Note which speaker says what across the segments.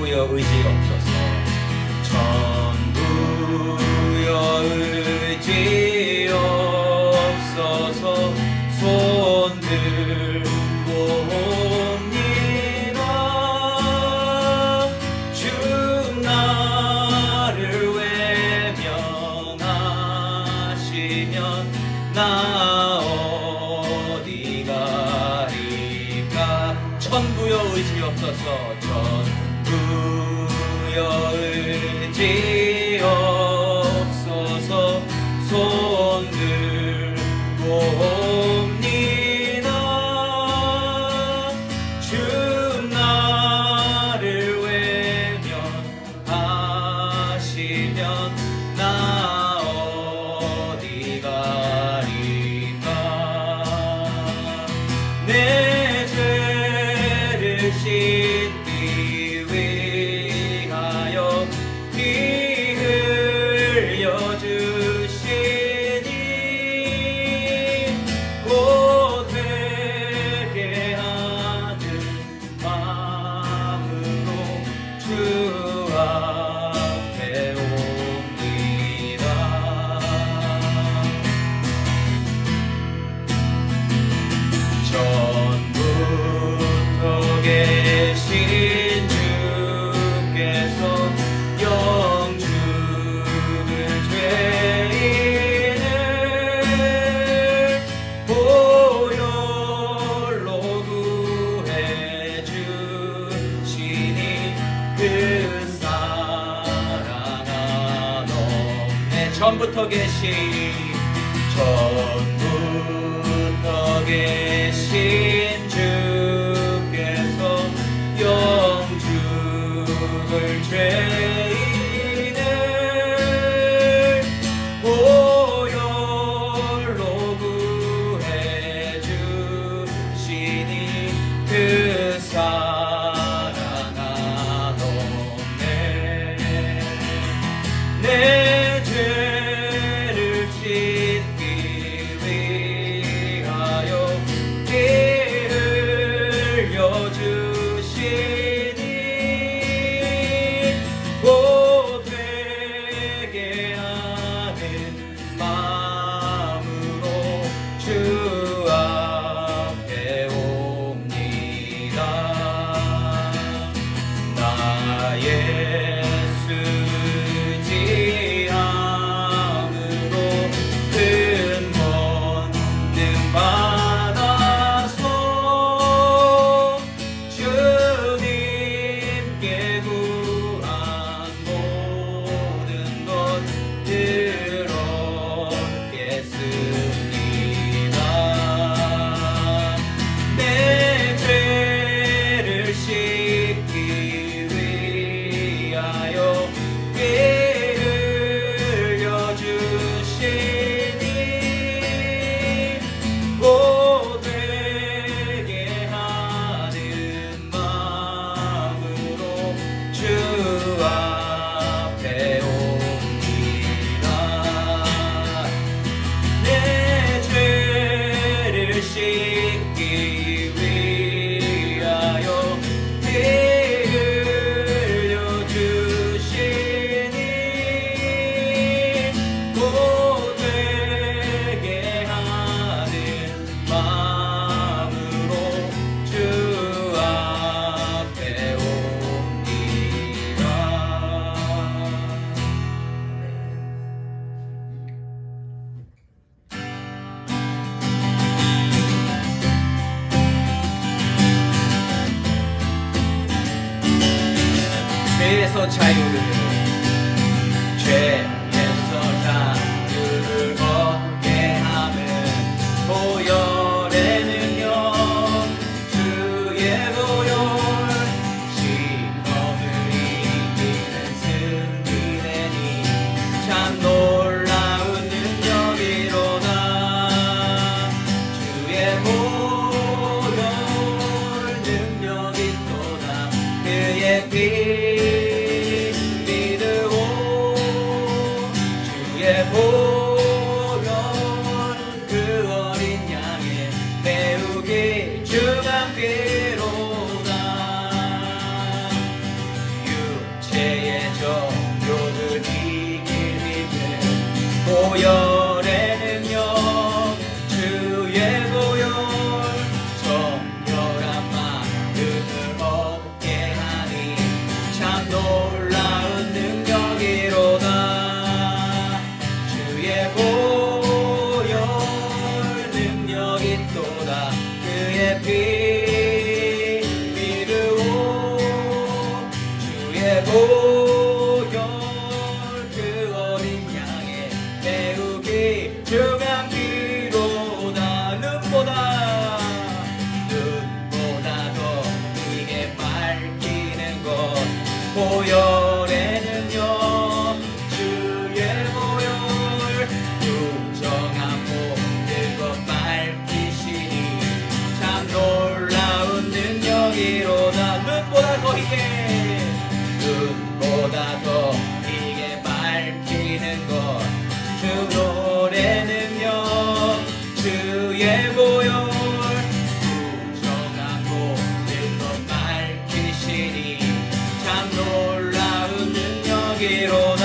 Speaker 1: 천부여 의지없소서. 천부여 의지없소서. 손 들고 옵니다. 주 나를 외면하시면 나 어디 가리까. 천부여 의지없소서. 천부여 의지없소서. 손 들고 옵니다. 주 나를 외면하시면 나 어디 가리까. 내 죄를 씻기 위하여 피 흘려 주시니 곧 회개하는 마음으로 주 앞에 옵니다. 전부터 계신 주께서 영주를 죄인을 보혈로 구해 주시니 그 사랑 한없네. 전부터 계신 주께서 영주를 죄인을 보혈로 구해 주시니 그 사랑 한없네. 내 죄를 씻기 위하여 피 흘려 주시니 곧 회개하는 마음으로 주 앞에 옵니다. 나 예수 의지함으로 큰 권능 받아서 주님께 구한 모든 것 들었겠습니다. 내 죄를 씻기 위하여 피 흘려 주시니 곧 회개하는 마음으로 주 앞에 옵니다. 내 죄를 씻기 위하여 피 흘려 주시니 곧 회개하는 마음으로 주 앞에 옵니다. 죄에서 자유를, 죄에서 자유를 얻게 함은 보혈의 능력, 주의 보혈, 시험을 이기는 승리되니 참 놀라운 능력이로다. 주의 보혈 능력이 또다. 그의 피 믿으오. 주의 보혈 그 어린 양의 주의 보혈 그 어린 양의 매우 귀중한 피로다. 눈보다도 이게 밝히는 것 보혈에는요 주의 보혈 부정한 모든 것 밝히시니 참 놀라운 능력이로다. 눈보다 더 이게 밝히는 것 주 노래는요 주의 보혈 부정한 모든 것 밝히시니 참 놀라운 능력이로다.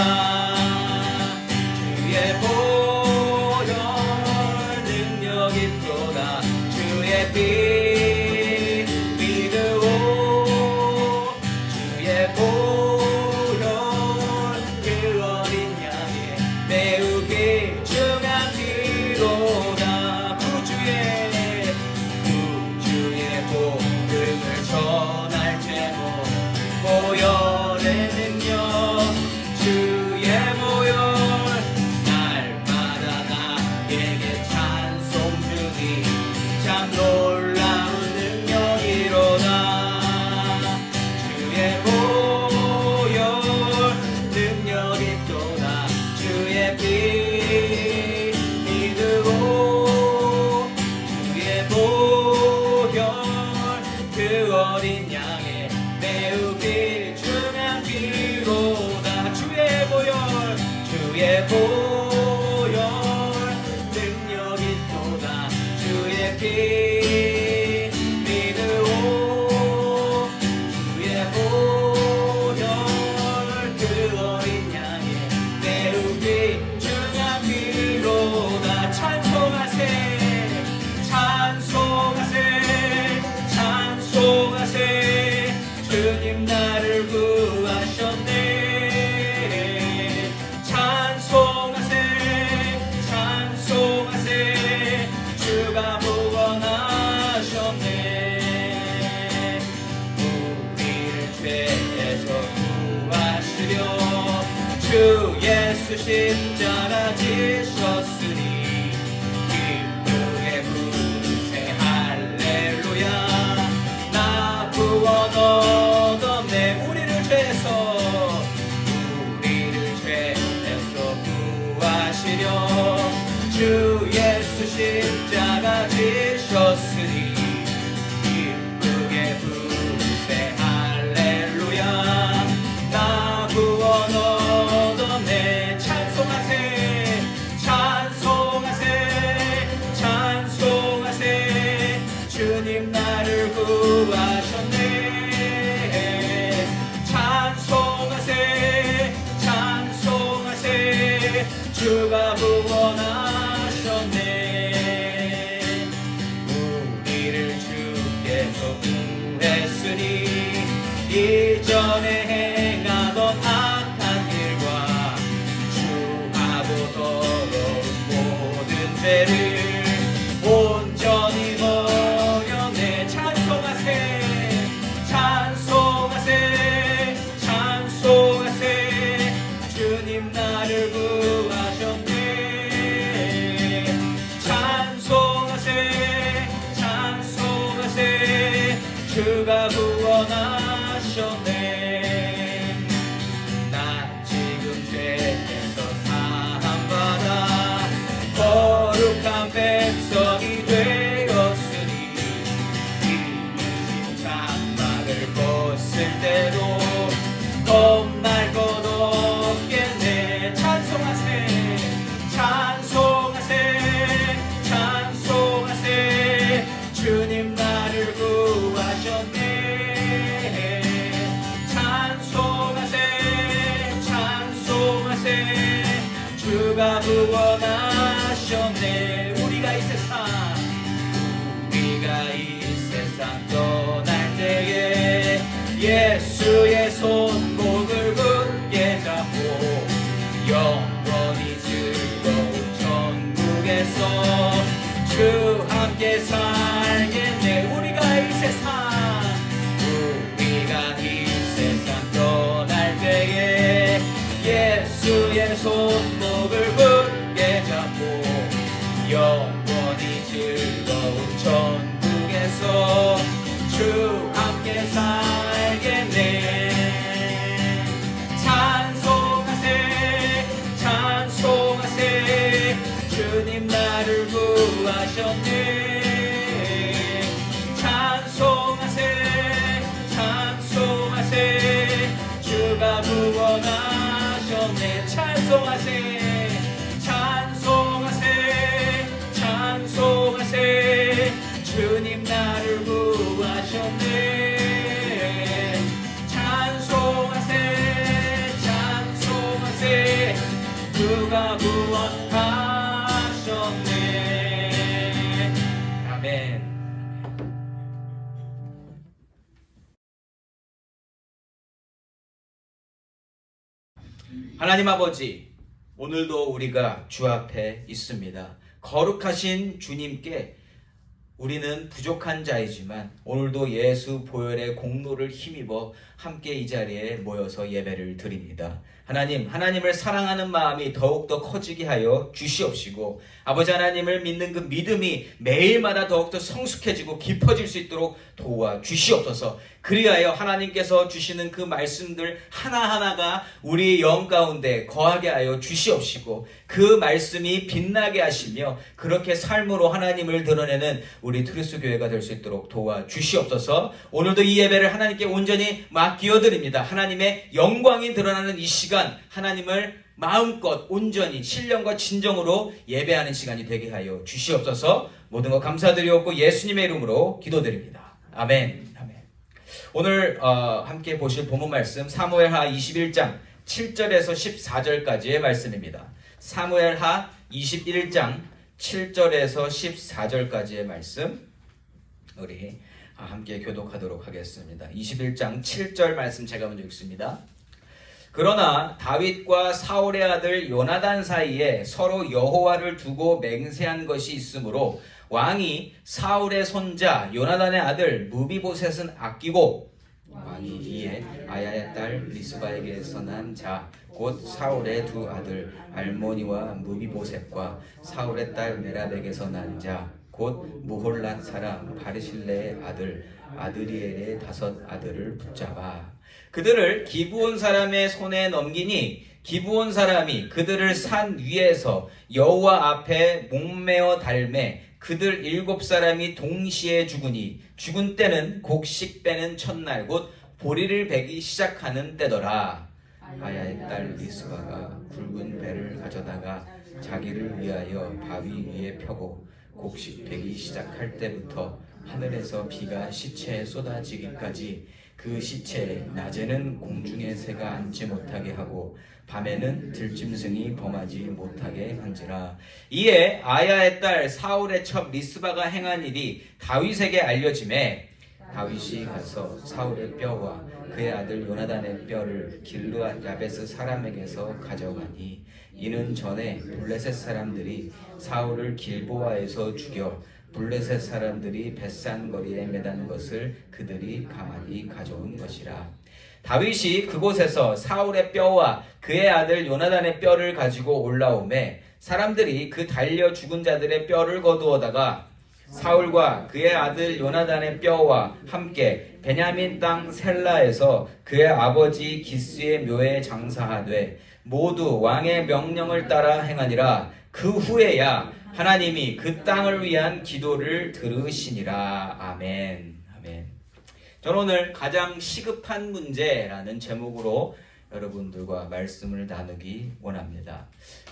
Speaker 1: 주의 보혈 능력 있도다. 주의 피 믿으오 주의 보혈 그 어린 양의 매우 귀중한 피로다. 구주의 복음을 전할 제목 보혈의 능력 주의 보혈 날마다 나에게 찬송 주니 참 놀라운 능력이로다. 주의 보혈 능력 있도다. 주의 피 믿으오 주의 보혈 그 어린 양의 매우 귀중한 피로다. 주의 보혈 능력 있도다. 주의 피 믿으오 주의 보혈 그 어린 양의 매우 귀중한 피로다. 찬송하세 주님 나를 구하셨네. 찬송하세 주가 구원하셨네. 우리를 죄에서 구하시려 주 예수 십자가 지셨으니 기쁘게 부르세 할렐루야. 나 구원 얻었네. 우리를 죄에서 구하시려 주 예수 십자가 지셨으니 기쁘게 부르세 할렐루야. 나 구원 얻었네. 찬송하세 주님 나를 구하셨네. 찬송하세 주가 구원하셨네. 우리를 주께서 구했으니 이전에 행하던 악한 일과 주하고 더러운 모든 죄를 온전히 버렸네. 찬송하세 주님 나를 구하셨네. 찬송하세 주가 구원하셨네. 나 지금 죄에서 사함받아 거룩한 백성이 되었으니 이유심 장막을 벗을 때도 겁날 것 없겠네. 찬송하세 주님 나를 구하셨네. 찬송하세 주가 구원하셨네. 우리가 이 세상 떠날 때에 예수의 손목을 굳게 잡고 영원히 즐거운 천국에서 주 함께 살겠네. 우리가 이 세상 떠날 손목을 굳게 잡고 영원히 즐거운 천국에서 주 함께 살겠네. 찬송하세 찬송하세 주님 나를 구하셨네. 찬송하세 찬송하세 주가 구원하셨네. 찬송하세 찬송하세 찬송하세 주님 나를 구하셨네. 찬송하세 찬송하세 주가 구원하셨네. 아멘. 하나님 아버지, 오늘도 우리가 주 앞에 있습니다. 거룩하신 주님께 우리는 부족한 자이지만 오늘도 예수 보혈의 공로를 힘입어 함께 이 자리에 모여서 예배를 드립니다. 하나님, 하나님을 사랑하는 마음이 더욱더 커지게 하여 주시옵시고 아버지 하나님을 믿는 그 믿음이 매일마다 더욱더 성숙해지고 깊어질 수 있도록 도와주시옵소서. 그리하여 하나님께서 주시는 그 말씀들 하나하나가 우리 영 가운데 거하게 하여 주시옵시고 그 말씀이 빛나게 하시며 그렇게 삶으로 하나님을 드러내는 우리 트루스 교회가 될 수 있도록 도와주시옵소서. 오늘도 이 예배를 하나님께 온전히 맡겨드립니다. 하나님의 영광이 드러나는 이 시간 하나님을 마음껏 온전히 신령과 진정으로 예배하는 시간이 되게 하여 주시옵소서. 모든 것 감사드리옵고 예수님의 이름으로 기도드립니다. 아멘. 아멘. 오늘 함께 보실 본문 말씀 사무엘하 21장 7절에서 14절까지의 말씀입니다. 사무엘하 21장 7절에서 14절까지의 말씀 우리 함께 교독하도록 하겠습니다. 21장 7절 말씀 제가 먼저 읽습니다. 그러나 다윗과 사울의 아들 요나단 사이에 서로 여호와를 두고 맹세한 것이 있으므로 왕이 사울의 손자 요나단의 아들 무비보셋은 아끼고 왕이 이에 아야의 딸 리스바에게서 난 자 곧 사울의 두 아들 알모니와 무비보셋과 사울의 딸 메랍에게서 난 자 곧 무홀랏 사람 바르실레의 아들 아드리엘의 5 아들을 붙잡아 그들을 기브온 사람의 손에 넘기니 기브온 사람이 그들을 산 위에서 여호와 앞에 목매어 달매 그들 7사람이 동시에 죽으니 죽은 때는 곡식 빼는 첫날 곧 보리를 베기 시작하는 때더라. 아야의 딸 리스바가 굵은 배를 가져다가 자기를 위하여 바위 위에 펴고 곡식 베기 시작할 때부터 하늘에서 비가 시체에 쏟아지기까지 그 시체에 낮에는 공중의 새가 앉지 못하게 하고 밤에는 들짐승이 범하지 못하게 한지라. 이에 아야의 딸 사울의 첩 리스바가 행한 일이 다윗에게 알려지매 다윗이 가서 사울의 뼈와 그의 아들 요나단의 뼈를 길르앗 야베스 사람에게서 가져가니 이는 전에 블레셋 사람들이 사울을 길보아에서 죽여 블레셋 사람들이 벳산 거리에 매단 것을 그들이 가만히 가져온 것이라. 다윗이 그곳에서 사울의 뼈와 그의 아들 요나단의 뼈를 가지고 올라오매 사람들이 그 달려 죽은 자들의 뼈를 거두어다가 사울과 그의 아들 요나단의 뼈와 함께 베냐민 땅 셀라에서 그의 아버지 기스의 묘에 장사하되 모두 왕의 명령을 따라 행하니라. 그 후에야 하나님이 그 땅을 위한 기도를 들으시니라. 아멘. 아멘. 저는 오늘 가장 시급한 문제라는 제목으로 여러분들과 말씀을 나누기 원합니다.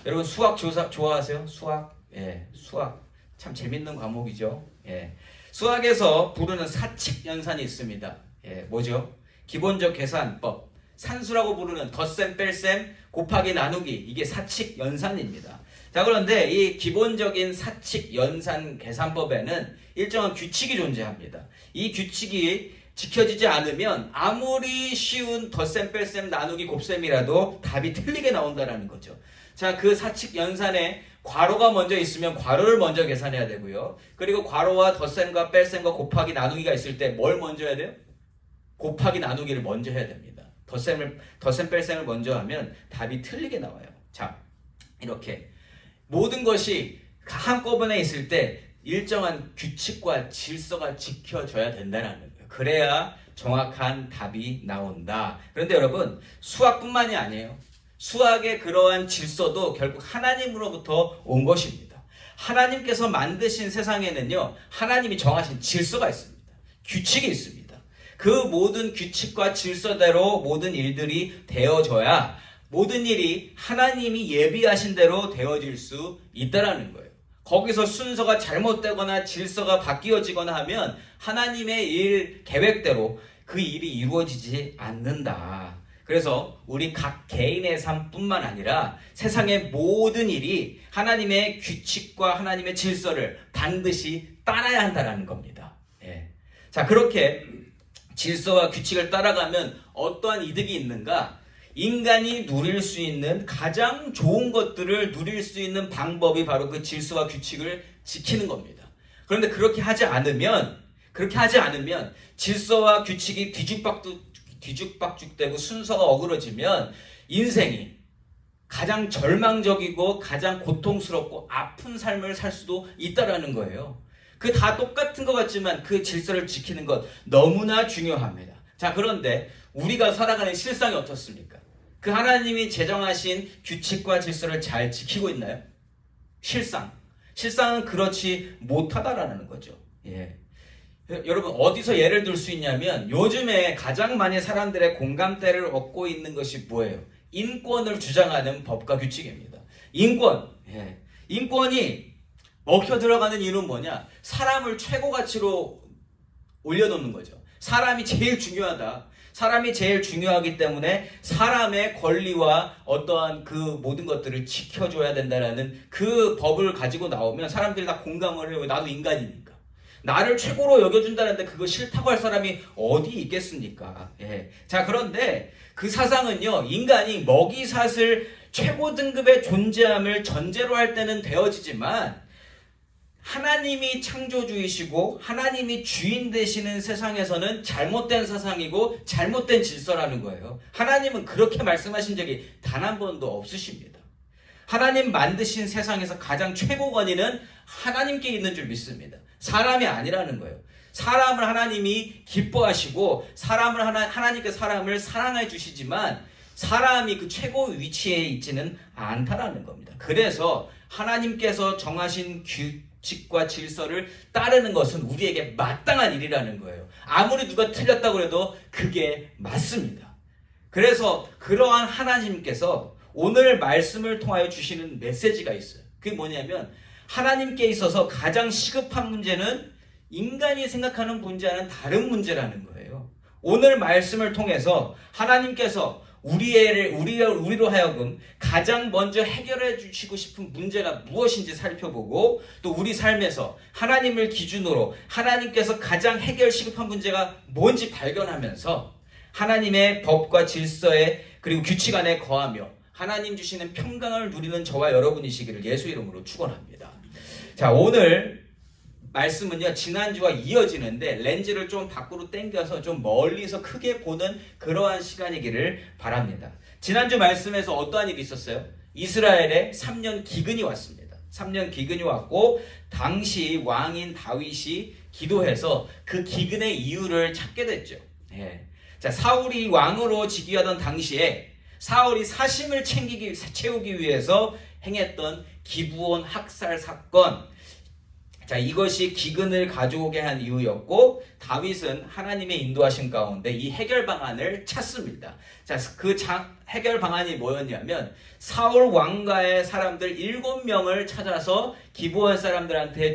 Speaker 1: 여러분 수학 좋아하세요? 수학? 예, 수학 참 재밌는 과목이죠. 예. 수학에서 부르는 사칙 연산이 있습니다. 예, 뭐죠? 기본적 계산법. 산수라고 부르는 덧셈, 뺄셈, 곱하기, 나누기. 이게 사칙 연산입니다. 자, 그런데 이 기본적인 사칙 연산 계산법에는 일정한 규칙이 존재합니다. 이 규칙이 지켜지지 않으면 아무리 쉬운 덧셈, 뺄셈, 나누기, 곱셈이라도 답이 틀리게 나온다는 거죠. 자, 그 사칙 연산에 괄호가 먼저 있으면 괄호를 먼저 계산해야 되고요. 그리고 괄호와 덧셈과 뺄셈과 곱하기, 나누기가 있을 때 뭘 먼저 해야 돼요? 곱하기, 나누기를 먼저 해야 됩니다. 덧셈, 뺄셈을 먼저 하면 답이 틀리게 나와요. 자, 이렇게 모든 것이 한꺼번에 있을 때 일정한 규칙과 질서가 지켜져야 된다는 거예요. 그래야 정확한 답이 나온다. 그런데 여러분, 수학뿐만이 아니에요. 수학의 그러한 질서도 결국 하나님으로부터 온 것입니다. 하나님께서 만드신 세상에는요, 하나님이 정하신 질서가 있습니다. 규칙이 있습니다. 그 모든 규칙과 질서대로 모든 일들이 되어져야 모든 일이 하나님이 예비하신 대로 되어질 수 있다라는 거예요. 거기서 순서가 잘못되거나 질서가 바뀌어지거나 하면 하나님의 일 계획대로 그 일이 이루어지지 않는다. 그래서 우리 각 개인의 삶뿐만 아니라 세상의 모든 일이 하나님의 규칙과 하나님의 질서를 반드시 따라야 한다는 겁니다. 예. 자, 그렇게 질서와 규칙을 따라가면 어떠한 이득이 있는가? 인간이 누릴 수 있는 가장 좋은 것들을 누릴 수 있는 방법이 바로 그 질서와 규칙을 지키는 겁니다. 그런데 그렇게 하지 않으면 질서와 규칙이 뒤죽박죽되고 순서가 어그러지면 인생이 가장 절망적이고 가장 고통스럽고 아픈 삶을 살 수도 있다라는 거예요. 그 다 똑같은 것 같지만 그 질서를 지키는 것 너무나 중요합니다. 자, 그런데 우리가 살아가는 실상이 어떻습니까? 그 하나님이 제정하신 규칙과 질서를 잘 지키고 있나요? 실상은 그렇지 못하다라는 거죠. 예. 여러분, 어디서 예를 들 수 있냐면 요즘에 가장 많이 사람들의 공감대를 얻고 있는 것이 뭐예요? 인권을 주장하는 법과 규칙입니다. 인권이 먹혀 들어가는 이유는 뭐냐? 사람을 최고 가치로 올려놓는 거죠. 사람이 제일 중요하다. 사람이 제일 중요하기 때문에 사람의 권리와 어떠한 그 모든 것들을 지켜줘야 된다는 그 법을 가지고 나오면 사람들이 다 공감을 해요. 나도 인간이니까. 나를 최고로 여겨준다는데 그거 싫다고 할 사람이 어디 있겠습니까? 예. 자, 그런데 그 사상은요, 인간이 먹이사슬 최고 등급의 존재함을 전제로 할 때는 되어지지만 하나님이 창조주이시고 하나님이 주인 되시는 세상에서는 잘못된 사상이고 잘못된 질서라는 거예요. 하나님은 그렇게 말씀하신 적이 단 한 번도 없으십니다. 하나님 만드신 세상에서 가장 최고 권위는 하나님께 있는 줄 믿습니다. 사람이 아니라는 거예요. 사람을 하나님이 기뻐하시고 하나님께 사람을 사랑해 주시지만 사람이 그 최고 위치에 있지는 않다라는 겁니다. 그래서 하나님께서 정하신 규칙과 질서를 따르는 것은 우리에게 마땅한 일이라는 거예요. 아무리 누가 틀렸다고 해도 그게 맞습니다. 그래서 그러한 하나님께서 오늘 말씀을 통하여 주시는 메시지가 있어요. 그게 뭐냐면 하나님께 있어서 가장 시급한 문제는 인간이 생각하는 문제와는 다른 문제라는 거예요. 오늘 말씀을 통해서 하나님께서 우리로 하여금 가장 먼저 해결해 주시고 싶은 문제가 무엇인지 살펴보고 또 우리 삶에서 하나님을 기준으로 하나님께서 가장 해결 시급한 문제가 뭔지 발견하면서 하나님의 법과 질서에 그리고 규칙 안에 거하며 하나님 주시는 평강을 누리는 저와 여러분이시기를 예수 이름으로 축원합니다. 자, 오늘 말씀은요, 지난주와 이어지는데 렌즈를 좀 밖으로 당겨서 좀 멀리서 크게 보는 그러한 시간이기를 바랍니다. 지난주 말씀에서 어떠한 일이 있었어요? 이스라엘에 3년 기근이 왔습니다. 3년 기근이 왔고 당시 왕인 다윗이 기도해서 그 기근의 이유를 찾게 됐죠. 예. 자, 사울이 왕으로 즉위하던 당시에 사울이 사심을 채우기 위해서 행했던 기브온 학살 사건, 자, 이것이 기근을 가져오게 한 이유였고 다윗은 하나님의 인도하심 가운데 이 해결 방안을 찾습니다. 자, 그 해결 방안이 뭐였냐면 사울 왕가의 사람들 7명을 찾아서 기브온 사람들한테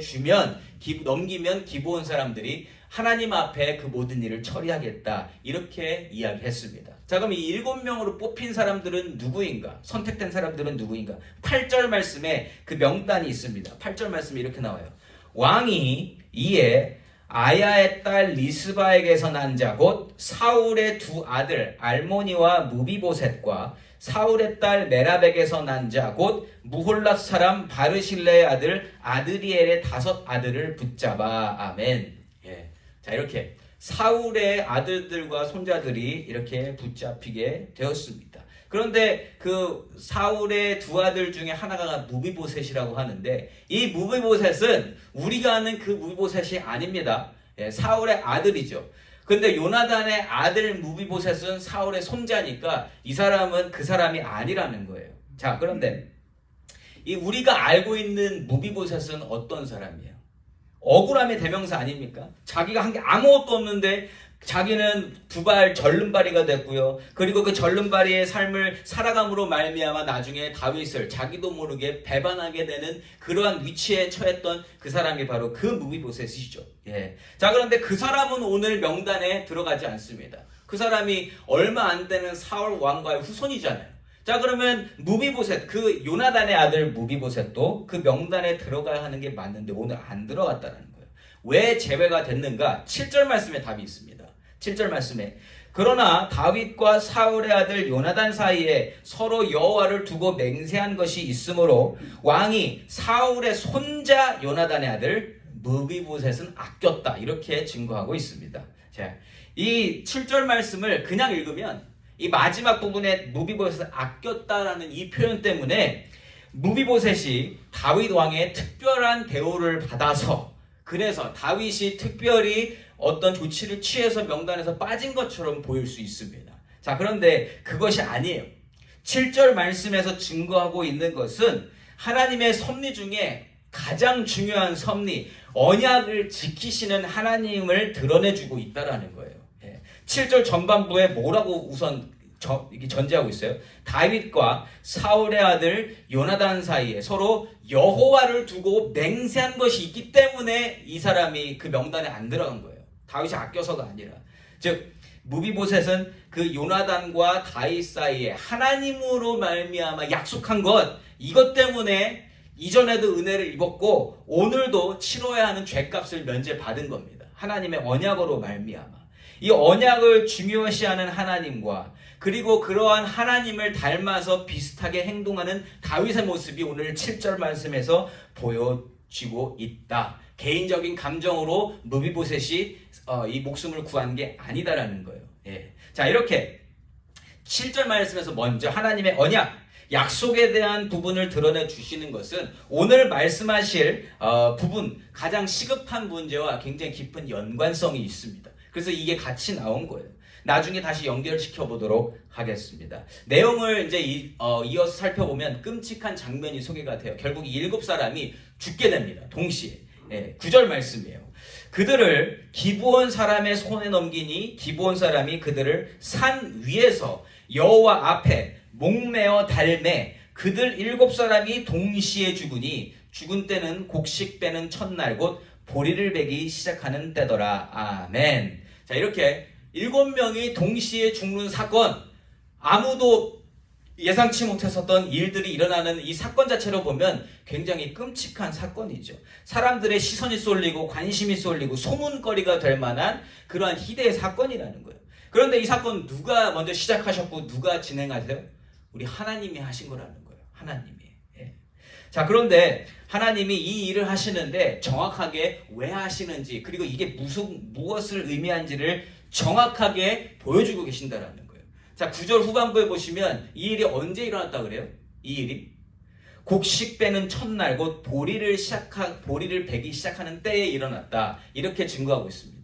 Speaker 1: 넘기면 기브온 사람들이 하나님 앞에 그 모든 일을 처리하겠다, 이렇게 이야기했습니다. 자, 그럼 이 7명으로 뽑힌 사람들은 누구인가? 선택된 사람들은 누구인가? 8절 말씀에 그 명단이 있습니다. 8절 말씀에 이렇게 나와요. 왕이 이에 아야의 딸 리스바에게서 난 자 곧 사울의 두 아들 알모니와 무비보셋과 사울의 딸 메랍에게서 난 자 곧 무홀랏 사람 바르실레의 아들 아드리엘의 5 아들을 붙잡아. 아멘. 예. 자, 이렇게 사울의 아들들과 손자들이 이렇게 붙잡히게 되었습니다. 그런데 그 사울의 두 아들 중에 하나가 무비보셋이라고 하는데, 이 무비보셋은 우리가 아는 그 무비보셋이 아닙니다. 예, 사울의 아들이죠. 근데 요나단의 아들 무비보셋은 사울의 손자니까 이 사람은 그 사람이 아니라는 거예요. 자, 그런데 이 우리가 알고 있는 무비보셋은 어떤 사람이에요? 억울함의 대명사 아닙니까? 자기가 한 게 아무것도 없는데 자기는 두발 절름발이가 됐고요. 그리고 그 절름발이의 삶을 살아감으로 말미암아 나중에 다윗을 자기도 모르게 배반하게 되는 그러한 위치에 처했던 그 사람이 바로 그 무비보셋이죠. 예. 자, 그런데 그 사람은 오늘 명단에 들어가지 않습니다. 그 사람이 얼마 안 되는 사울 왕과의 후손이잖아요. 자, 그러면 무비보셋, 그 요나단의 아들 무비보셋도 그 명단에 들어가야 하는 게 맞는데 오늘 안 들어갔다는 거예요. 왜 제외가 됐는가? 7절 말씀에 답이 있습니다. 7절 말씀에 그러나 다윗과 사울의 아들 요나단 사이에 서로 여호와를 두고 맹세한 것이 있으므로 왕이 사울의 손자 요나단의 아들 무비보셋은 아꼈다, 이렇게 증거하고 있습니다. 자, 이 7절 말씀을 그냥 읽으면 이 마지막 부분에 무비보셋을 아꼈다라는 이 표현 때문에 무비보셋이 다윗 왕의 특별한 대우를 받아서, 그래서 다윗이 특별히 어떤 조치를 취해서 명단에서 빠진 것처럼 보일 수 있습니다. 자, 그런데 그것이 아니에요. 7절 말씀에서 증거하고 있는 것은 하나님의 섭리 중에 가장 중요한 섭리, 언약을 지키시는 하나님을 드러내주고 있다는 거예요. 7절 전반부에 뭐라고 우선 전제하고 있어요? 다윗과 사울의 아들 요나단 사이에 서로 여호와를 두고 맹세한 것이 있기 때문에 이 사람이 그 명단에 안 들어간 거예요. 다윗이 아껴서가 아니라. 즉 무비보셋은 그 요나단과 다윗 사이에 하나님으로 말미암아 약속한 것, 이것 때문에 이전에도 은혜를 입었고 오늘도 치러야 하는 죄값을 면제받은 겁니다. 하나님의 언약으로 말미암아. 이 언약을 중요시하는 하나님과 그리고 그러한 하나님을 닮아서 비슷하게 행동하는 다윗의 모습이 오늘 7절 말씀에서 보여지고 있다. 개인적인 감정으로 무비보셋이 이 목숨을 구한 게 아니다라는 거예요. 예. 자, 이렇게 7절 말씀에서 먼저 하나님의 언약, 약속에 대한 부분을 드러내 주시는 것은 오늘 말씀하실 부분, 가장 시급한 문제와 굉장히 깊은 연관성이 있습니다. 그래서 이게 같이 나온 거예요. 나중에 다시 연결시켜 보도록 하겠습니다. 내용을 이제 이어서 살펴보면 끔찍한 장면이 소개가 돼요. 결국 7사람이 죽게 됩니다. 동시에. 9절 말씀이에요. 그들을 기브온 사람의 손에 넘기니 기브온 사람이 그들을 산 위에서 여호와 앞에 목매어 달매 그들 7사람이 동시에 죽으니 죽은 때는 곡식 빼는 첫날 곧 보리를 베기 시작하는 때더라. 아멘. 자, 이렇게 7명이 동시에 죽는 사건, 아무도 예상치 못했었던 일들이 일어나는 이 사건 자체로 보면 굉장히 끔찍한 사건이죠. 사람들의 시선이 쏠리고 관심이 쏠리고 소문거리가 될 만한 그러한 희대의 사건이라는 거예요. 그런데 이 사건 누가 먼저 시작하셨고 누가 진행하세요? 우리 하나님이 하신 거라는 거예요. 하나님이. 자, 그런데 하나님이 이 일을 하시는데 정확하게 왜 하시는지, 그리고 이게 무엇을 의미한지를 정확하게 보여주고 계신다라는 거예요. 자, 9절 후반부에 보시면 이 일이 언제 일어났다 그래요? 이 일이 곡식 빼는 첫날 곧 보리를 베기 시작하는 때에 일어났다, 이렇게 증거하고 있습니다.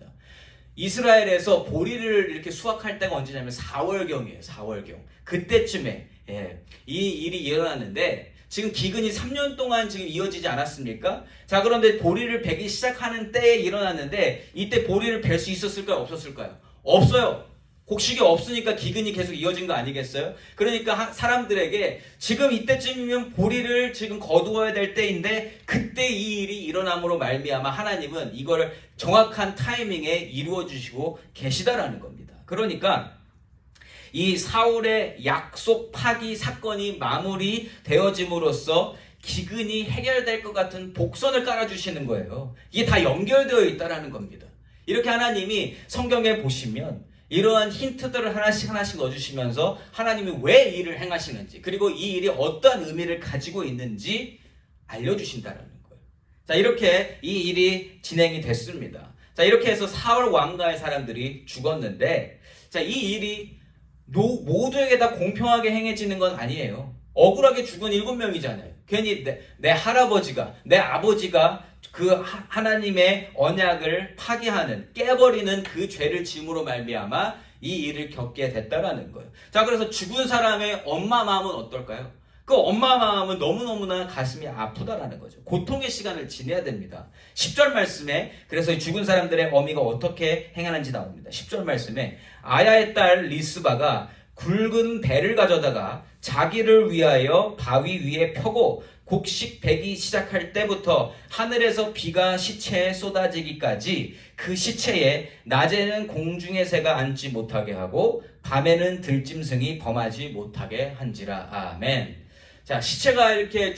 Speaker 1: 이스라엘에서 보리를 이렇게 수확할 때가 언제냐면 4월경이에요. 4월경. 그때쯤에 이 일이 일어났는데 지금 기근이 3년 동안 지금 이어지지 않았습니까? 자, 그런데 보리를 베기 시작하는 때에 일어났는데 이때 보리를 벨 수 있었을까요? 없었을까요? 없어요. 곡식이 없으니까 기근이 계속 이어진 거 아니겠어요? 그러니까 사람들에게 지금 이때쯤이면 보리를 지금 거두어야 될 때인데 그때 이 일이 일어남으로 말미암아 하나님은 이거를 정확한 타이밍에 이루어 주시고 계시다라는 겁니다. 그러니까 이 사울의 약속 파기 사건이 마무리되어짐으로써 기근이 해결될 것 같은 복선을 깔아주시는 거예요. 이게 다 연결되어 있다는 겁니다. 이렇게 하나님이 성경에 보시면 이러한 힌트들을 하나씩 넣어주시면서 하나님이 왜 이 일을 행하시는지, 그리고 이 일이 어떠한 의미를 가지고 있는지 알려주신다는 거예요. 자, 이렇게 이 일이 진행이 됐습니다. 자, 이렇게 해서 사울 왕가의 사람들이 죽었는데, 자, 이 일이 모두에게 다 공평하게 행해지는 건 아니에요. 억울하게 죽은 7명이잖아요. 괜히 내 할아버지가, 내 아버지가 그 하나님의 언약을 파기하는, 깨버리는 그 죄를 짐으로 말미암아 이 일을 겪게 됐다라는 거예요. 자, 그래서 죽은 사람의 엄마 마음은 어떨까요? 그 엄마 마음은 너무너무나 가슴이 아프다라는 거죠. 고통의 시간을 지내야 됩니다. 10절 말씀에 그래서 죽은 사람들의 어미가 어떻게 행하는지 나옵니다. 10절 말씀에 아야의 딸 리스바가 굵은 배를 가져다가 자기를 위하여 바위 위에 펴고 곡식 배기 시작할 때부터 하늘에서 비가 시체에 쏟아지기까지 그 시체에 낮에는 공중의 새가 앉지 못하게 하고 밤에는 들짐승이 범하지 못하게 한지라. 아멘. 자, 시체가 이렇게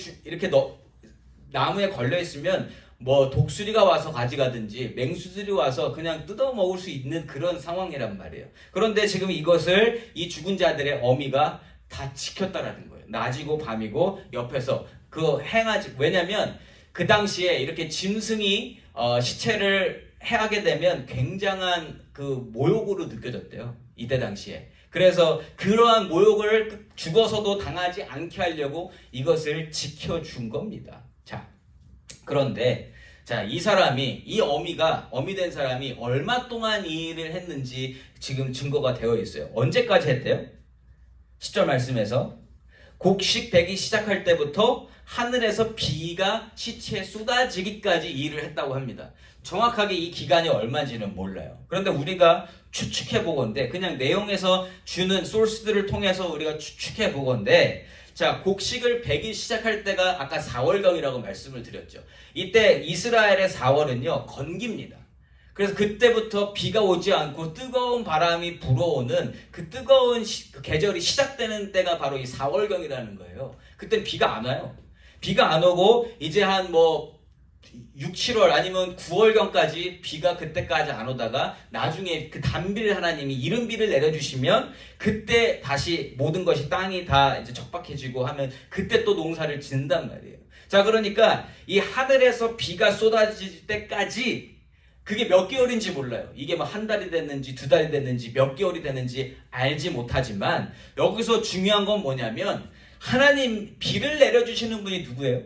Speaker 1: 나무에 걸려 있으면 뭐 독수리가 와서 가져가든지 맹수들이 와서 그냥 뜯어 먹을 수 있는 그런 상황이란 말이에요. 그런데 지금 이것을 이 죽은 자들의 어미가 다 지켰다라는 거예요. 낮이고 밤이고 옆에서 왜냐면 그 당시에 이렇게 짐승이 시체를 해하게 되면 굉장한 그 모욕으로 느껴졌대요. 이때 당시에. 그래서 그러한 모욕을 죽어서도 당하지 않게 하려고 이것을 지켜준 겁니다. 자, 그런데 이 어미 된 사람이 얼마 동안 이 일을 했는지 지금 증거가 되어 있어요. 언제까지 했대요? 10절 말씀에서 곡식 배기 시작할 때부터 하늘에서 비가 시체에 쏟아지기까지 이 일을 했다고 합니다. 정확하게 이 기간이 얼마인지는 몰라요. 그런데 우리가 추측해 보건대, 그냥 내용에서 주는 소스들을 통해서 우리가 추측해 보건대, 자, 곡식을 배기 시작할 때가 아까 4월경이라고 말씀을 드렸죠. 이때 이스라엘의 4월은요, 건기입니다. 그래서 그때부터 비가 오지 않고 뜨거운 바람이 불어오는 그 뜨거운 그 계절이 시작되는 때가 바로 이 4월경이라는 거예요. 그때 비가 안 와요. 비가 안 오고 이제 한 6, 7월 아니면 9월경까지 비가 그때까지 안 오다가 나중에 그 단비를 하나님이 이른 비를 내려주시면 그때 다시 모든 것이 땅이 다 이제 적박해지고 하면 그때 또 농사를 짓는단 말이에요. 자, 그러니까 이 하늘에서 비가 쏟아질 때까지 그게 몇 개월인지 몰라요. 이게 뭐 한 달이 됐는지 2달이 됐는지 몇 개월이 됐는지 알지 못하지만 여기서 중요한 건 뭐냐면 하나님 비를 내려주시는 분이 누구예요?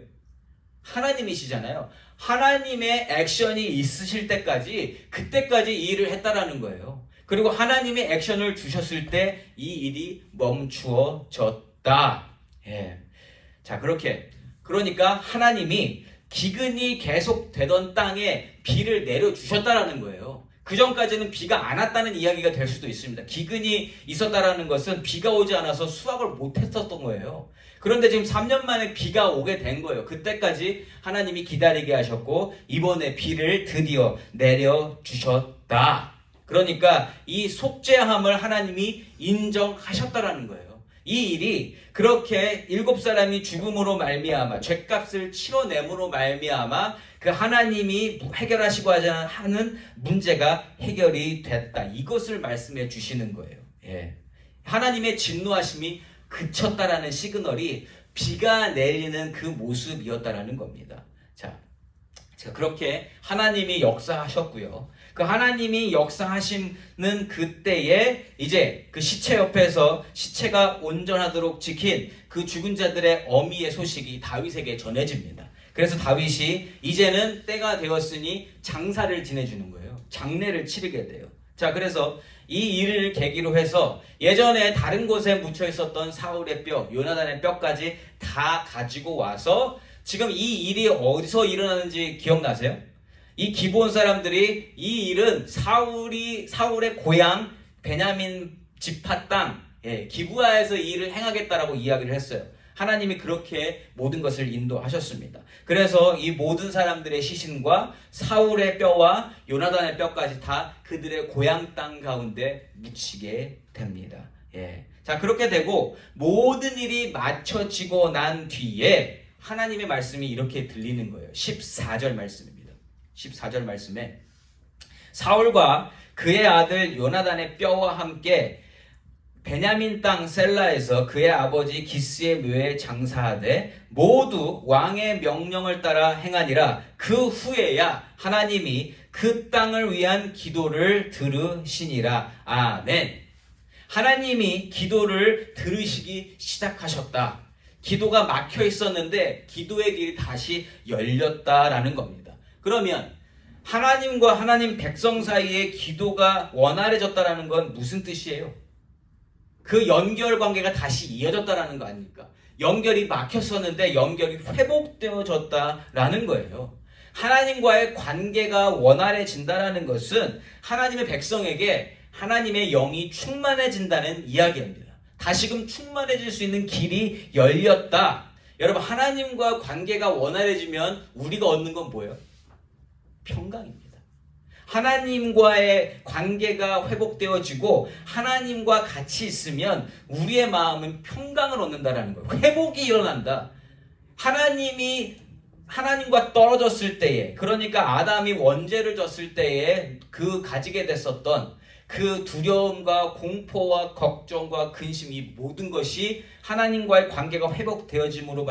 Speaker 1: 하나님이시잖아요. 하나님의 액션이 있으실 때까지 그때까지 이 일을 했다라는 거예요. 그리고 하나님이 액션을 주셨을 때 이 일이 멈추어졌다. 예. 자, 그러니까 하나님이 기근이 계속되던 땅에 비를 내려주셨다라는 거예요. 그 전까지는 비가 안 왔다는 이야기가 될 수도 있습니다. 기근이 있었다라는 것은 비가 오지 않아서 수확을 못했었던 거예요. 그런데 지금 3년 만에 비가 오게 된 거예요. 그때까지 하나님이 기다리게 하셨고 이번에 비를 드디어 내려주셨다. 그러니까 이 속죄함을 하나님이 인정하셨다라는 거예요. 이 일이 그렇게 7사람이 죽음으로 말미암아 죄값을 치러냄으로 말미암아 그 하나님이 해결하시고 하는 문제가 해결이 됐다. 이것을 말씀해 주시는 거예요. 예. 하나님의 진노하심이 그쳤다라는 시그널이 비가 내리는 그 모습이었다라는 겁니다. 자, 그렇게 하나님이 역사하셨고요. 그 하나님이 역사하시는 그때에 이제 그 시체 옆에서 시체가 온전하도록 지킨 그 죽은 자들의 어미의 소식이 다윗에게 전해집니다. 그래서 다윗이 이제는 때가 되었으니 장사를 지내주는 거예요. 장례를 치르게 돼요. 자, 그래서 이 일을 계기로 해서 예전에 다른 곳에 묻혀 있었던 사울의 뼈, 요나단의 뼈까지 다 가지고 와서 지금 이 일이 어디서 일어나는지 기억나세요? 이 기브온 사람들이 이 일은 사울의 고향 베냐민 지파 땅 기브아에서 이 일을 행하겠다라고 이야기를 했어요. 하나님이 그렇게 모든 것을 인도하셨습니다. 그래서 이 모든 사람들의 시신과 사울의 뼈와 요나단의 뼈까지 다 그들의 고향 땅 가운데 묻히게 됩니다. 자, 그렇게 되고 모든 일이 마쳐지고 난 뒤에 하나님의 말씀이 이렇게 들리는 거예요. 14절 말씀입니다. 14절 말씀에 사울과 그의 아들 요나단의 뼈와 함께 베냐민 땅 셀라에서 그의 아버지 기스의 묘에 장사하되 모두 왕의 명령을 따라 행하니라. 그 후에야 하나님이 그 땅을 위한 기도를 들으시니라. 아멘. 하나님이 기도를 들으시기 시작하셨다. 기도가 막혀 있었는데 기도의 길이 다시 열렸다라는 겁니다. 그러면 하나님과 하나님 백성 사이의 기도가 원활해졌다라는 건 무슨 뜻이에요? 그 연결 관계가 다시 이어졌다라는 거 아닙니까? 연결이 막혔었는데 연결이 회복되어졌다라는 거예요. 하나님과의 관계가 원활해진다라는 것은 하나님의 백성에게 하나님의 영이 충만해진다는 이야기입니다. 다시금 충만해질 수 있는 길이 열렸다. 여러분, 하나님과 관계가 원활해지면 우리가 얻는 건 뭐예요? 평강입니다. 하나님과의 관계가 회복되어지고 하나님과 같이 있으면 우리의 마음은 평강을 얻는다라는 거예요. 회복이 일어난다. 하나님과 떨어졌을 때에, 그러니까 아담이 원죄를 졌을 때에 그 가지게 됐었던 그 두려움과 공포와 걱정과 근심, 이 모든 것이 하나님과의 관계가 회복되어짐으로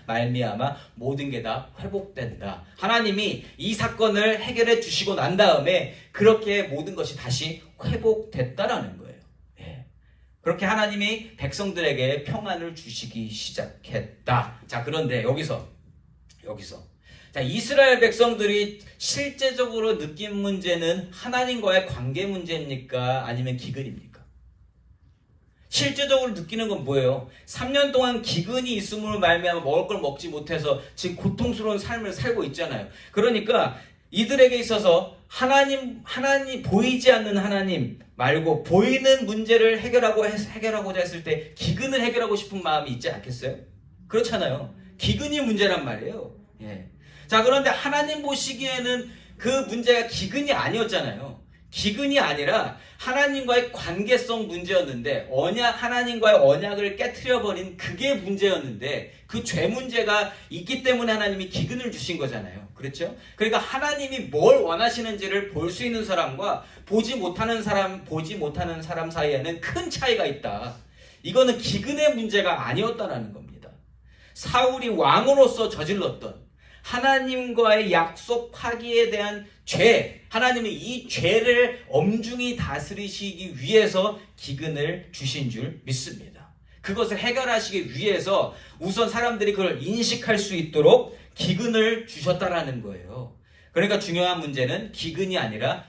Speaker 1: 말미암아 모든 게 다 회복된다. 하나님이 이 사건을 해결해 주시고 난 다음에 그렇게 모든 것이 다시 회복됐다라는 거예요. 그렇게 하나님이 백성들에게 평안을 주시기 시작했다. 자, 그런데 여기서 자, 이스라엘 백성들이 실제적으로 느낀 문제는 하나님과의 관계 문제입니까? 아니면 기근입니까? 실제적으로 느끼는 건 뭐예요? 3년 동안 기근이 있음으로 말미암아 먹을 걸 먹지 못해서 지금 고통스러운 삶을 살고 있잖아요. 그러니까 이들에게 있어서 하나님 보이지 않는 하나님 말고 보이는 문제를 해결하고자 했을 때 기근을 해결하고 싶은 마음이 있지 않겠어요? 그렇잖아요. 기근이 문제란 말이에요. 자, 그런데 하나님 보시기에는 그 문제가 기근이 아니었잖아요. 기근이 아니라 하나님과의 관계성 문제였는데, 하나님과의 언약을 깨트려버린 그게 문제였는데, 그 죄 문제가 있기 때문에 하나님이 기근을 주신 거잖아요. 그렇죠? 그러니까 하나님이 뭘 원하시는지를 볼 수 있는 사람과 보지 못하는 사람 사이에는 큰 차이가 있다. 이거는 기근의 문제가 아니었다라는 겁니다. 사울이 왕으로서 저질렀던 하나님과의 약속 파기에 대한 죄, 하나님이 이 죄를 엄중히 다스리시기 위해서 기근을 주신 줄 믿습니다. 그것을 해결하시기 위해서 우선 사람들이 그걸 인식할 수 있도록 기근을 주셨다라는 거예요. 그러니까 중요한 문제는 기근이 아니라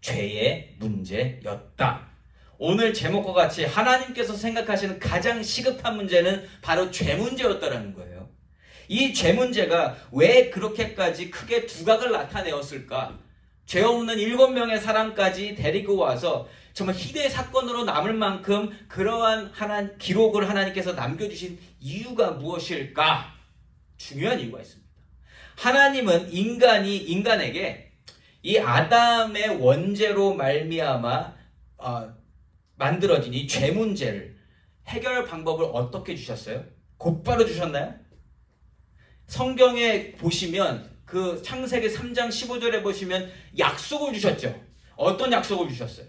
Speaker 1: 죄의 문제였다. 오늘 제목과 같이 하나님께서 생각하시는 가장 시급한 문제는 바로 죄 문제였다라는 거예요. 이 죄 문제가 왜 그렇게까지 크게 두각을 나타내었을까? 죄 없는 7명의 사람까지 데리고 와서 정말 희대의 사건으로 남을 만큼 그러한 기록을 하나님께서 남겨주신 이유가 무엇일까? 중요한 이유가 있습니다. 하나님은 인간에게 이 아담의 원죄로 말미암아 만들어진 이 죄 문제를 해결 방법을 어떻게 주셨어요? 곧바로 주셨나요? 성경에 보시면 그 창세기 3장 15절에 보시면 약속을 주셨죠. 어떤 약속을 주셨어요?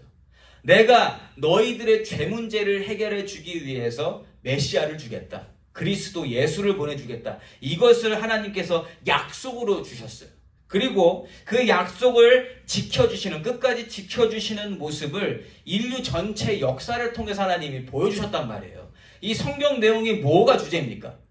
Speaker 1: 내가 너희들의 죄 문제를 해결해 주기 위해서 메시아를 주겠다. 그리스도 예수를 보내주겠다. 이것을 하나님께서 약속으로 주셨어요. 그리고 그 약속을 끝까지 지켜주시는 모습을 인류 전체 역사를 통해서 하나님이 보여주셨단 말이에요. 이 성경 내용이 뭐가 주제입니까?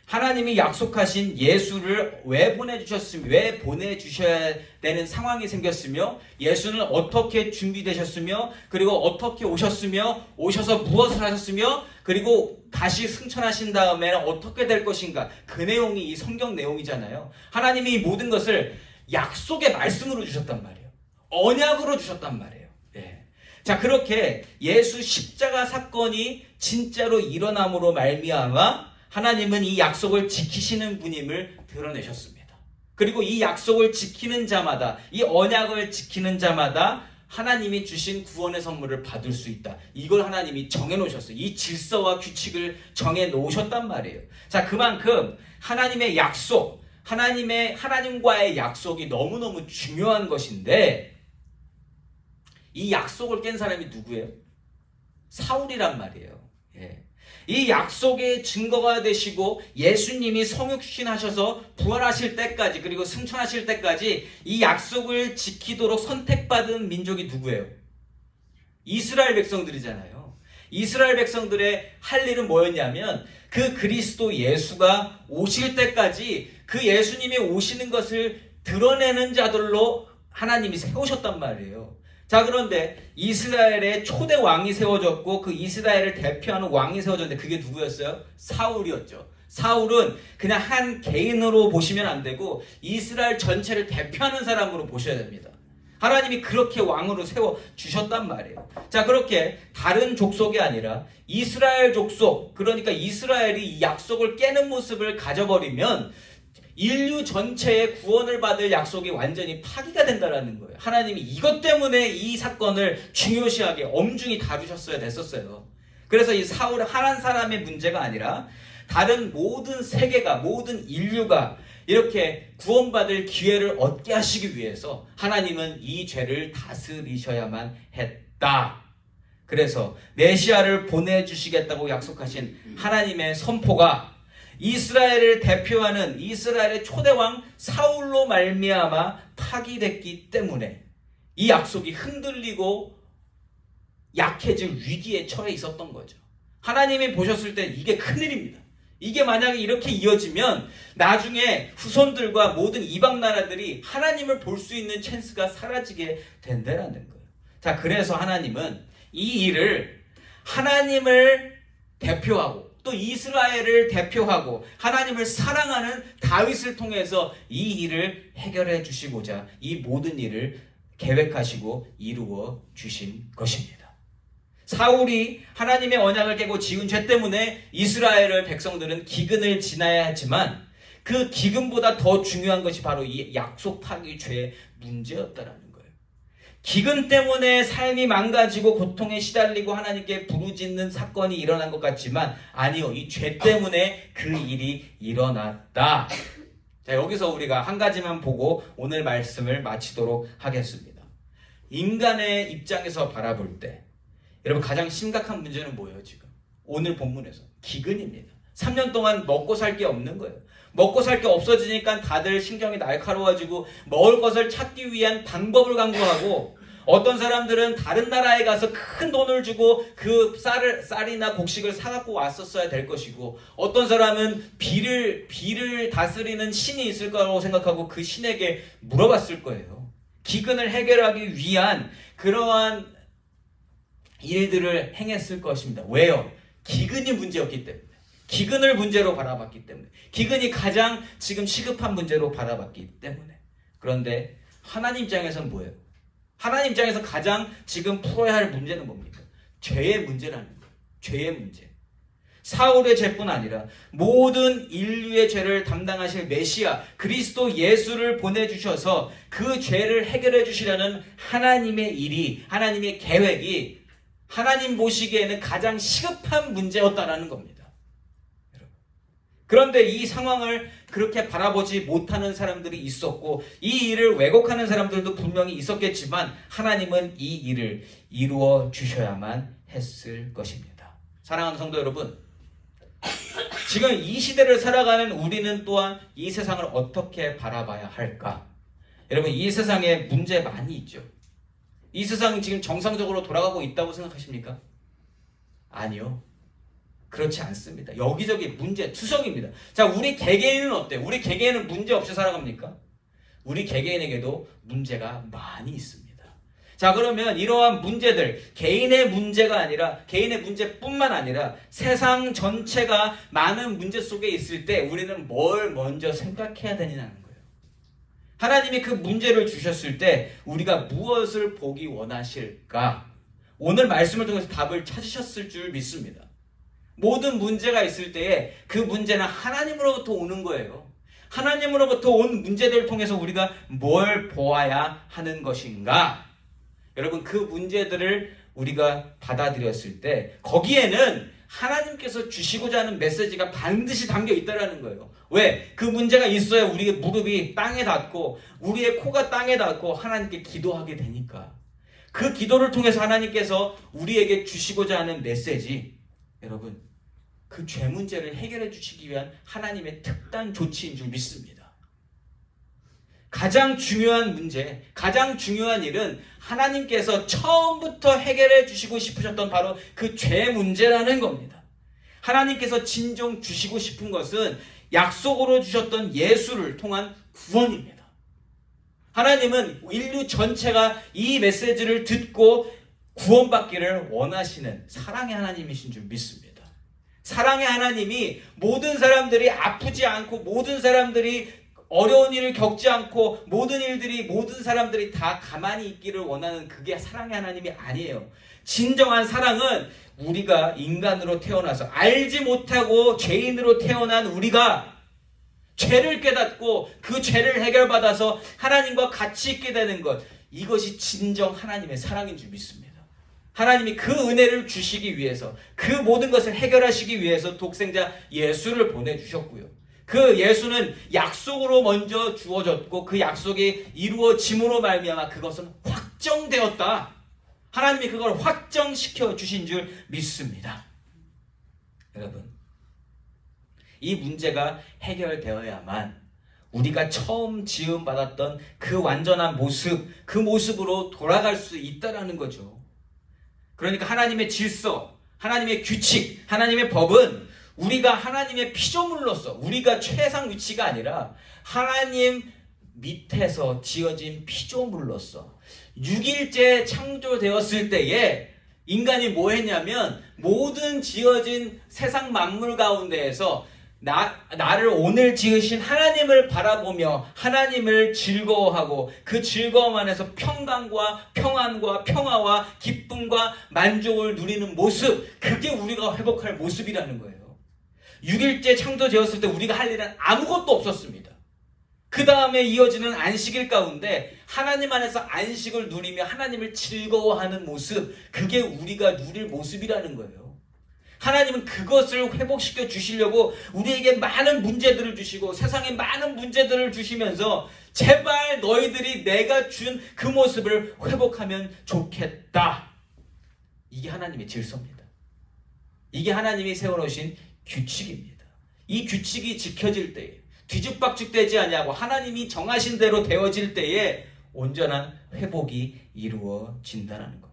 Speaker 1: 하나님이 약속하신 예수를 왜 보내주셔야 되는 상황이 생겼으며, 예수는 어떻게 준비되셨으며, 그리고 어떻게 오셔서 무엇을 하셨으며, 그리고 다시 승천하신 다음에는 어떻게 될 것인가. 그 내용이 이 성경 내용이잖아요. 하나님이 이 모든 것을 약속의 말씀으로 주셨단 말이에요. 언약으로 주셨단 말이에요. 자, 그렇게 예수 십자가 사건이 진짜로 일어남으로 말미암아 하나님은 이 약속을 지키시는 분임을 드러내셨습니다. 그리고 이 약속을 지키는 자마다, 이 언약을 지키는 자마다 하나님이 주신 구원의 선물을 받을 수 있다. 이걸 하나님이 정해놓으셨어요. 이 질서와 규칙을 정해놓으셨단 말이에요. 자, 그만큼 하나님의 약속, 하나님과의 약속이 너무너무 중요한 것인데, 이 약속을 깬 사람이 누구예요? 사울이란 말이에요. 이 약속의 증거가 되시고 예수님이 성육신하셔서 부활하실 때까지, 그리고 승천하실 때까지 이 약속을 지키도록 선택받은 민족이 누구예요? 이스라엘 백성들이잖아요. 이스라엘 백성들의 할 일은 뭐였냐면 그 그리스도 예수가 오실 때까지 그 예수님이 오시는 것을 드러내는 자들로 하나님이 세우셨단 말이에요. 자, 그런데 이스라엘의 초대 왕이 세워졌고 그 이스라엘을 대표하는 왕이 세워졌는데 그게 누구였어요? 사울이었죠. 사울은 그냥 한 개인으로 보시면 안 되고 이스라엘 전체를 대표하는 사람으로 보셔야 됩니다. 하나님이 그렇게 왕으로 세워주셨단 말이에요. 자, 그렇게 다른 족속이 아니라 이스라엘 족속, 그러니까 이스라엘이 이 약속을 깨는 모습을 가져버리면 인류 전체의 구원을 받을 약속이 완전히 파기가 된다는 거예요. 하나님이 이것 때문에 이 사건을 중요시하게 엄중히 다루셨어야 됐었어요. 그래서 이 사울은 한 사람의 문제가 아니라 다른 모든 세계가, 모든 인류가 이렇게 구원받을 기회를 얻게 하시기 위해서 하나님은 이 죄를 다스리셔야만 했다. 그래서 메시아를 보내주시겠다고 약속하신 하나님의 선포가 이스라엘을 대표하는 이스라엘의 초대왕 사울로 말미암아 파기됐기 때문에 이 약속이 흔들리고 약해질 위기에 처해 있었던 거죠. 하나님이 보셨을 때 이게 큰일입니다. 이게 만약에 이렇게 이어지면 나중에 후손들과 모든 이방 나라들이 하나님을 볼 수 있는 찬스가 사라지게 된다는 거예요. 자, 그래서 하나님은 이 일을 하나님을 대표하고 또 이스라엘을 대표하고 하나님을 사랑하는 다윗을 통해서 이 일을 해결해 주시고자 이 모든 일을 계획하시고 이루어 주신 것입니다. 사울이 하나님의 언약을 깨고 지은 죄 때문에 이스라엘 백성들은 기근을 지나야 했지만 그 기근보다 더 중요한 것이 바로 이 약속 파기 죄의 문제였다라는 거예요. 기근 때문에 삶이 망가지고 고통에 시달리고 하나님께 부르짖는 사건이 일어난 것 같지만 아니요, 이 죄 때문에 그 일이 일어났다. 자, 여기서 우리가 한 가지만 보고 오늘 말씀을 마치도록 하겠습니다. 인간의 입장에서 바라볼 때 여러분 가장 심각한 문제는 뭐예요? 지금 오늘 본문에서 기근입니다. 3년 동안 먹고 살 게 없는 거예요. 먹고 살 게 없어지니까 다들 신경이 날카로워지고 먹을 것을 찾기 위한 방법을 강구하고 어떤 사람들은 다른 나라에 가서 큰 돈을 주고 그 쌀이나 곡식을 사갖고 왔었어야 될 것이고 어떤 사람은 비를 다스리는 신이 있을 거라고 생각하고 그 신에게 물어봤을 거예요. 기근을 해결하기 위한 그러한 일들을 행했을 것입니다. 왜요? 기근이 문제였기 때문에. 기근을 문제로 바라봤기 때문에. 기근이 가장 지금 시급한 문제로 바라봤기 때문에. 그런데 하나님 입장에서는 뭐예요? 하나님 입장에서 가장 지금 풀어야 할 문제는 뭡니까? 죄의 문제라는 거예요. 죄의 문제. 사울의 죄뿐 아니라 모든 인류의 죄를 담당하실 메시아 그리스도 예수를 보내주셔서 그 죄를 해결해 주시려는 하나님의 일이, 하나님의 계획이 하나님 보시기에는 가장 시급한 문제였다라는 겁니다. 그런데 이 상황을 그렇게 바라보지 못하는 사람들이 있었고 이 일을 왜곡하는 사람들도 분명히 있었겠지만 하나님은 이 일을 이루어 주셔야만 했을 것입니다. 사랑하는 성도 여러분, 지금 이 시대를 살아가는 우리는 또한 이 세상을 어떻게 바라봐야 할까? 여러분, 이 세상에 문제 많이 있죠. 이 세상이 지금 정상적으로 돌아가고 있다고 생각하십니까? 아니요. 그렇지 않습니다. 여기저기 문제 투성입니다. 자, 우리 개개인은 어때요? 우리 개개인은 문제 없이 살아갑니까? 우리 개개인에게도 문제가 많이 있습니다. 자, 그러면 이러한 문제들, 개인의 문제가 아니라 개인의 문제뿐만 아니라 세상 전체가 많은 문제 속에 있을 때 우리는 뭘 먼저 생각해야 되냐는 거예요. 하나님이 그 문제를 주셨을 때 우리가 무엇을 보기 원하실까? 오늘 말씀을 통해서 답을 찾으셨을 줄 믿습니다. 모든 문제가 있을 때에 그 문제는 하나님으로부터 오는 거예요. 하나님으로부터 온 문제들을 통해서 우리가 뭘 보아야 하는 것인가? 여러분, 그 문제들을 우리가 받아들였을 때 거기에는 하나님께서 주시고자 하는 메시지가 반드시 담겨 있다는 거예요. 왜? 그 문제가 있어야 우리의 무릎이 땅에 닿고 우리의 코가 땅에 닿고 하나님께 기도하게 되니까. 그 기도를 통해서 하나님께서 우리에게 주시고자 하는 메시지, 여러분, 그 죄 문제를 해결해 주시기 위한 하나님의 특단 조치인 줄 믿습니다. 가장 중요한 문제, 가장 중요한 일은 하나님께서 처음부터 해결해 주시고 싶으셨던 바로 그 죄 문제라는 겁니다. 하나님께서 진정 주시고 싶은 것은 약속으로 주셨던 예수를 통한 구원입니다. 하나님은 인류 전체가 이 메시지를 듣고 구원받기를 원하시는 사랑의 하나님이신 줄 믿습니다. 사랑의 하나님이 모든 사람들이 아프지 않고 모든 사람들이 어려운 일을 겪지 않고 모든 사람들이 다 가만히 있기를 원하는 그게 사랑의 하나님이 아니에요. 진정한 사랑은 우리가 인간으로 태어나서 알지 못하고 죄인으로 태어난 우리가 죄를 깨닫고 그 죄를 해결받아서 하나님과 같이 있게 되는 것, 이것이 진정 하나님의 사랑인 줄 믿습니다. 하나님이 그 은혜를 주시기 위해서, 그 모든 것을 해결하시기 위해서 독생자 예수를 보내주셨고요. 그 예수는 약속으로 먼저 주어졌고 그 약속이 이루어짐으로 말미암아 그것은 확정되었다. 하나님이 그걸 확정시켜 주신 줄 믿습니다. 여러분, 이 문제가 해결되어야만 우리가 처음 지음받았던 그 완전한 모습, 그 모습으로 돌아갈 수 있다라는 거죠. 그러니까 하나님의 질서, 하나님의 규칙, 하나님의 법은 우리가 하나님의 피조물로서 우리가 최상 위치가 아니라 하나님 밑에서 지어진 피조물로서 6일째 창조되었을 때에 인간이 뭐 했냐면 모든 지어진 세상 만물 가운데에서 나를 오늘 지으신 하나님을 바라보며 하나님을 즐거워하고 그 즐거움 안에서 평강과 평안과 평화와 기쁨과 만족을 누리는 모습, 그게 우리가 회복할 모습이라는 거예요. 6일째 창조되었을 때 우리가 할 일은 아무것도 없었습니다. 그 다음에 이어지는 안식일 가운데 하나님 안에서 안식을 누리며 하나님을 즐거워하는 모습, 그게 우리가 누릴 모습이라는 거예요. 하나님은 그것을 회복시켜 주시려고 우리에게 많은 문제들을 주시고 세상에 많은 문제들을 주시면서 제발 너희들이 내가 준 그 모습을 회복하면 좋겠다. 이게 하나님의 질서입니다. 이게 하나님이 세워놓으신 규칙입니다. 이 규칙이 지켜질 때에 뒤죽박죽되지 아니하고 하나님이 정하신 대로 되어질 때에 온전한 회복이 이루어진다는 겁니다.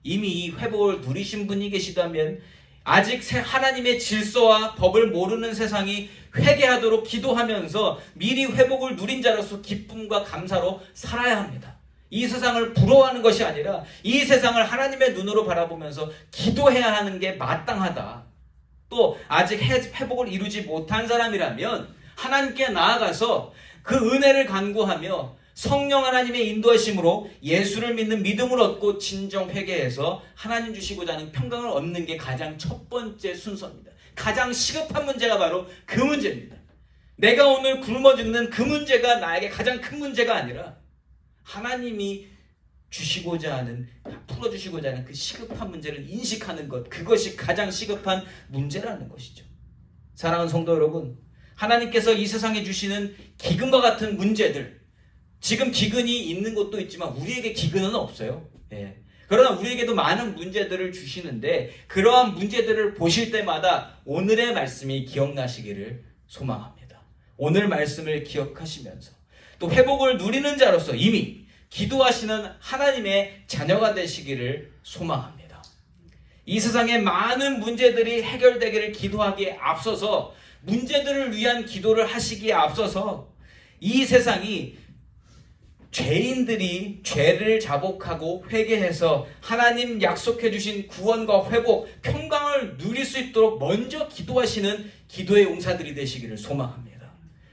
Speaker 1: 이미 이 회복을 누리신 분이 계시다면 아직 하나님의 질서와 법을 모르는 세상이 회개하도록 기도하면서 미리 회복을 누린 자로서 기쁨과 감사로 살아야 합니다. 이 세상을 부러워하는 것이 아니라 이 세상을 하나님의 눈으로 바라보면서 기도해야 하는 게 마땅하다. 또 아직 회복을 이루지 못한 사람이라면 하나님께 나아가서 그 은혜를 간구하며 성령 하나님의 인도하심으로 예수를 믿는 믿음을 얻고 진정 회개해서 하나님 주시고자 하는 평강을 얻는 게 가장 첫 번째 순서입니다. 가장 시급한 문제가 바로 그 문제입니다. 내가 오늘 굶어 죽는 그 문제가 나에게 가장 큰 문제가 아니라 하나님이 주시고자 하는, 풀어주시고자 하는 그 시급한 문제를 인식하는 것, 그것이 가장 시급한 문제라는 것이죠. 사랑하는 성도 여러분, 하나님께서 이 세상에 주시는 기근과 같은 문제들, 지금 기근이 있는 곳도 있지만 우리에게 기근은 없어요. 그러나 우리에게도 많은 문제들을 주시는데 그러한 문제들을 보실 때마다 오늘의 말씀이 기억나시기를 소망합니다. 오늘 말씀을 기억하시면서 또 회복을 누리는 자로서 이미 기도하시는 하나님의 자녀가 되시기를 소망합니다. 이 세상에 많은 문제들이 해결되기를 기도하기에 앞서서 문제들을 위한 기도를 하시기에 앞서서 이 세상이 죄인들이 죄를 자복하고 회개해서 하나님 약속해 주신 구원과 회복, 평강을 누릴 수 있도록 먼저 기도하시는 기도의 용사들이 되시기를 소망합니다.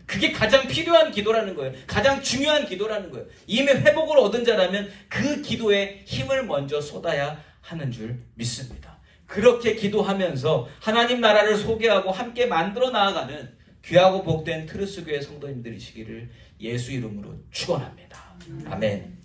Speaker 1: 그게 가장 필요한 기도라는 거예요. 가장 중요한 기도라는 거예요. 이미 회복을 얻은 자라면 그 기도에 힘을 먼저 쏟아야 하는 줄 믿습니다. 그렇게 기도하면서 하나님 나라를 소개하고 함께 만들어 나아가는 귀하고 복된 트루스교회 성도님들이시기를 예수 이름으로 축원합니다. 아멘.